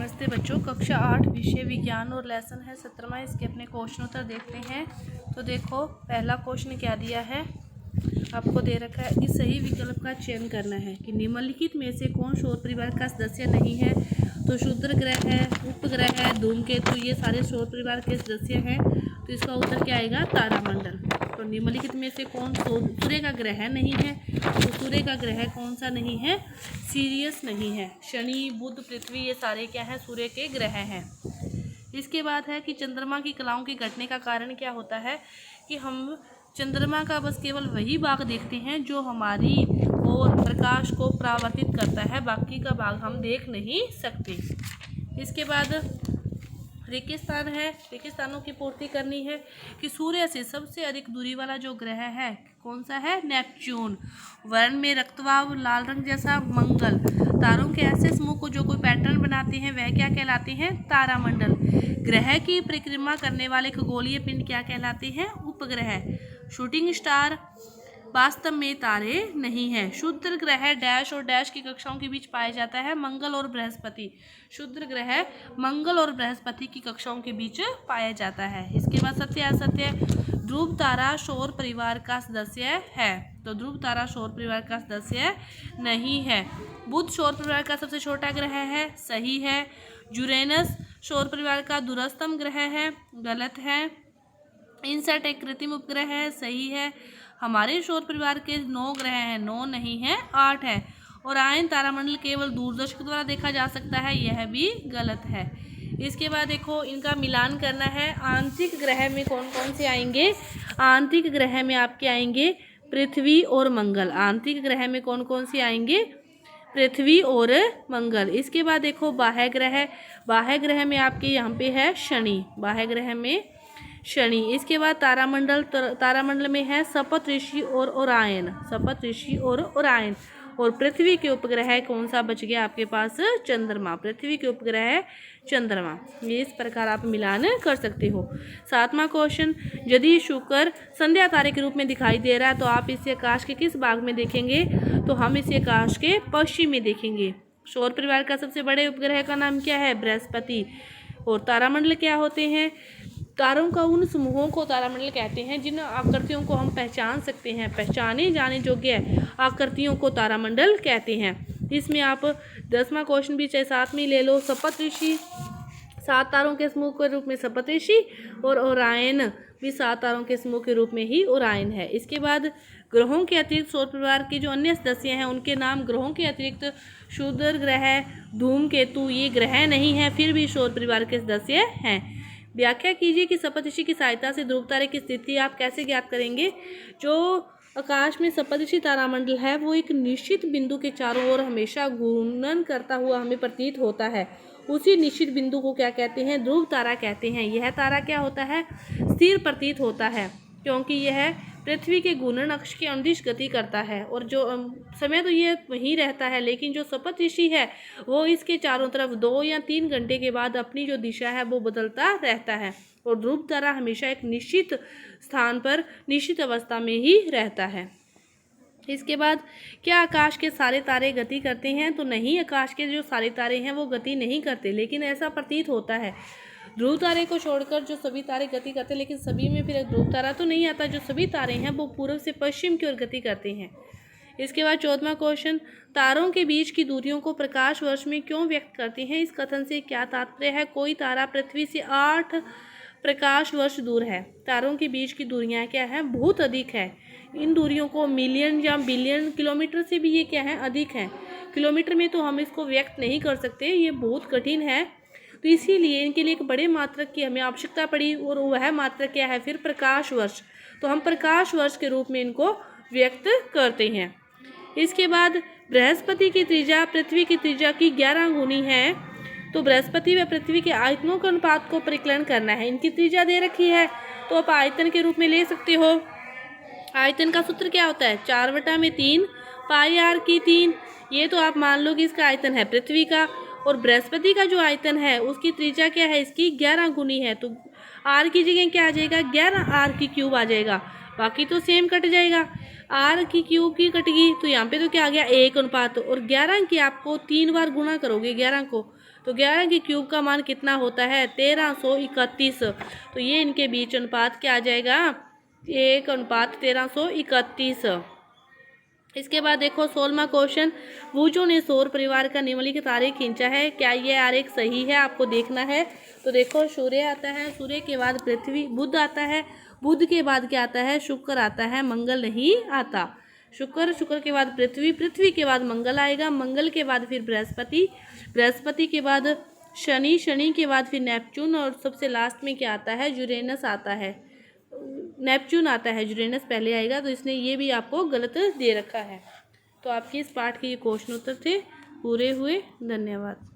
नमस्ते बच्चों, कक्षा 8 विषय विज्ञान और लेसन है 17वां। इसके अपने क्वेश्चन उत्तर देखते हैं। तो देखो, पहला क्वेश्चन क्या दिया है, आपको दे रखा है कि सही विकल्प का चयन करना है कि निम्नलिखित में से कौन सौर परिवार का सदस्य नहीं है। तो क्षुद्र ग्रह है, उपग्रह है, धूमकेतु, ये सारे सौर परिवार के सदस्य हैं। तो इसका उत्तर क्या आएगा, तारामंडल। तो निम्नलिखित में से कौन सूर्य का ग्रह नहीं है। तो सूर्य का ग्रह कौन सा नहीं है, सीरियस नहीं है। शनि, बुध, पृथ्वी, ये सारे क्या है, सूर्य के ग्रह हैं। इसके बाद है कि चंद्रमा की कलाओं के घटने का कारण क्या होता है कि हम चंद्रमा का बस केवल वही भाग देखते हैं जो हमारी और प्रकाश को परावर्तित करता है, बाकी का भाग हम देख नहीं सकते। इसके बाद रेगिस्तान है, रेगिस्तानों की पूर्ति करनी है कि सूर्य से सबसे अधिक दूरी वाला जो ग्रह है कौन सा है, नेपच्यून। वर्ण में रक्तवाव, लाल रंग जैसा मंगल। तारों के ऐसे समूह को जो कोई पैटर्न बनाते हैं वह क्या कहलाते हैं, तारामंडल। ग्रह की परिक्रमा करने वाले खगोलीय पिंड क्या कहलाते हैं, उपग्रह। शूटिंग स्टार वास्तव में तारे नहीं हैं। क्षुद्र ग्रह डैश और डैश की कक्षाओं के बीच पाया जाता है, मंगल और बृहस्पति। क्षुद्र ग्रह मंगल और बृहस्पति की कक्षाओं के बीच पाया जाता है। इसके बाद सत्य असत्य, ध्रुव तारा सौर परिवार का सदस्य है। तो ध्रुव तारा सौर परिवार का सदस्य नहीं है। बुध सौर परिवार का सबसे छोटा ग्रह है, सही है। यूरेनस सौर परिवार का दूरस्थम ग्रह है, गलत है। इनसेट एक कृत्रिम उपग्रह है, सही है। हमारे सौर परिवार के 9 ग्रह हैं, 9 नहीं है, 8 है। और आयन तारामंडल केवल दूरदर्शी द्वारा देखा जा सकता है, यह भी गलत है। इसके बाद देखो, इनका मिलान करना है। आंतरिक ग्रह में कौन कौन से आएंगे, आंतरिक ग्रह में आपके आएंगे पृथ्वी और मंगल। आंतरिक ग्रह में कौन कौन से आएंगे, पृथ्वी और मंगल। इसके बाद देखो बाह्य ग्रह, बाह्य ग्रह में आपके यहाँ पे है शनि, बाह्य ग्रह में शनि। इसके बाद तारामंडल, तारामंडल में है सप्तऋषि और ओरायन, सप्तऋषि और ओरायन। और पृथ्वी के उपग्रह कौन सा बच गया आपके पास, चंद्रमा। पृथ्वी के उपग्रह चंद्रमा। ये इस प्रकार आप मिलान कर सकते हो। 7वां क्वेश्चन, यदि शुक्र संध्या तारे के रूप में दिखाई दे रहा है तो आप इसे आकाश के किस भाग में देखेंगे। तो हम इसे आकाश के पश्चिम में देखेंगे। सौर परिवार का सबसे बड़े उपग्रह का नाम क्या है, बृहस्पति। और तारामंडल क्या होते हैं, तारों का उन समूहों को तारामंडल कहते हैं जिन आकृतियों को हम पहचान सकते हैं, पहचाने जाने योग्य आकृतियों को तारामंडल कहते हैं। इसमें आप 10वां क्वेश्चन भी चाहे साथ में ले लो। सप्तऋषि 7 तारों के समूह के रूप में सप्तऋषि, और ओरायन भी 7 तारों के समूह के रूप में ही ओरायन है। इसके बाद ग्रहों के अतिरिक्त सौर परिवार के जो अन्य सदस्य हैं उनके नाम, ग्रहों के अतिरिक्त क्षुद्र ग्रह, धूमकेतु, ये ग्रह नहीं है फिर भी सौर परिवार के सदस्य हैं। व्याख्या कीजिए कि सप्तऋषि की सहायता से ध्रुव तारे की स्थिति आप कैसे ज्ञात करेंगे। जो आकाश में सप्तऋषि तारामंडल है वो एक निश्चित बिंदु के चारों ओर हमेशा घूर्णन करता हुआ हमें प्रतीत होता है। उसी निश्चित बिंदु को क्या कहते हैं, ध्रुव तारा कहते हैं। यह तारा क्या होता है, स्थिर प्रतीत होता है क्योंकि यह पृथ्वी के घूर्णन अक्ष के अनुदिश गति करता है। और जो समय तो ये वहीं रहता है, लेकिन जो सप्तऋषि है वो इसके चारों तरफ 2 या 3 घंटे के बाद अपनी जो दिशा है वो बदलता रहता है। और ध्रुव तारा हमेशा एक निश्चित स्थान पर निश्चित अवस्था में ही रहता है। इसके बाद क्या आकाश के सारे तारे गति करते हैं। तो नहीं, आकाश के जो सारे तारे हैं वो गति नहीं करते, लेकिन ऐसा प्रतीत होता है। ध्रुव तारे को छोड़कर जो सभी तारे गति करते हैं, लेकिन सभी में फिर ध्रुव तारा तो नहीं आता। जो सभी तारे हैं वो पूर्व से पश्चिम की ओर गति करते हैं। इसके बाद 14वां क्वेश्चन, तारों के बीच की दूरियों को प्रकाश वर्ष में क्यों व्यक्त करते हैं। इस कथन से क्या तात्पर्य है, कोई तारा पृथ्वी से 8 प्रकाश वर्ष दूर है। तारों के बीच की दूरियां क्या है, बहुत अधिक है। इन दूरियों को मिलियन या बिलियन किलोमीटर से भी ये क्या है, अधिक है। किलोमीटर में तो हम इसको व्यक्त नहीं कर सकते, ये बहुत कठिन है। तो इसीलिए इनके लिए एक बड़े मात्रक की हमें आवश्यकता पड़ी, और वह मात्रक क्या है, फिर प्रकाश वर्ष। तो हम प्रकाश वर्ष के रूप में इनको व्यक्त करते हैं। इसके बाद बृहस्पति की त्रिज्या पृथ्वी की त्रिज्या की 11 गुनी है। तो बृहस्पति व पृथ्वी के आयतनों के अनुपात को परिकलन करना है। इनकी त्रिज्या दे रखी है तो आप आयतन के रूप में ले सकते हो। आयतन का सूत्र क्या होता है, 4/3 पाई r की 3। ये तो आप मान लो कि इसका आयतन है पृथ्वी का। और बृहस्पति का जो आयतन है उसकी त्रिज्या क्या है, इसकी 11 गुनी है। तो r की जगह क्या आ जाएगा, 11 r की क्यूब आ जाएगा। बाकी तो सेम कट जाएगा। आर की क्यूब की कटेगी तो यहाँ पे तो क्या आ गया 1 अनुपात, और 11 की आपको 3 बार गुणा करोगे 11 को, तो 11 की क्यूब का मान कितना होता है 1331। तो ये इनके बीच अनुपात क्या आ जाएगा 1:1331। इसके बाद देखो 16वां क्वेश्चन, वुजो ने सौर परिवार का निम्नलिखित आरेख खींचा है, क्या ये आरेख सही है आपको देखना है। तो देखो सूर्य आता है, सूर्य के बाद पृथ्वी, बुध आता है, बुध के बाद क्या आता है शुक्र आता है, मंगल नहीं आता। शुक्र, शुक्र के बाद पृथ्वी, पृथ्वी के बाद मंगल आएगा, मंगल के बाद फिर बृहस्पति, बृहस्पति के बाद शनि, शनि के बाद फिर नेपच्यून, और सबसे लास्ट में क्या आता है यूरेनस आता है, नेपच्यून आता है, यूरेनस पहले आएगा। तो इसने ये भी आपको गलत दे रखा है। तो आपके इस पाठ के ये क्वेश्चन उत्तर थे, पूरे हुए। धन्यवाद।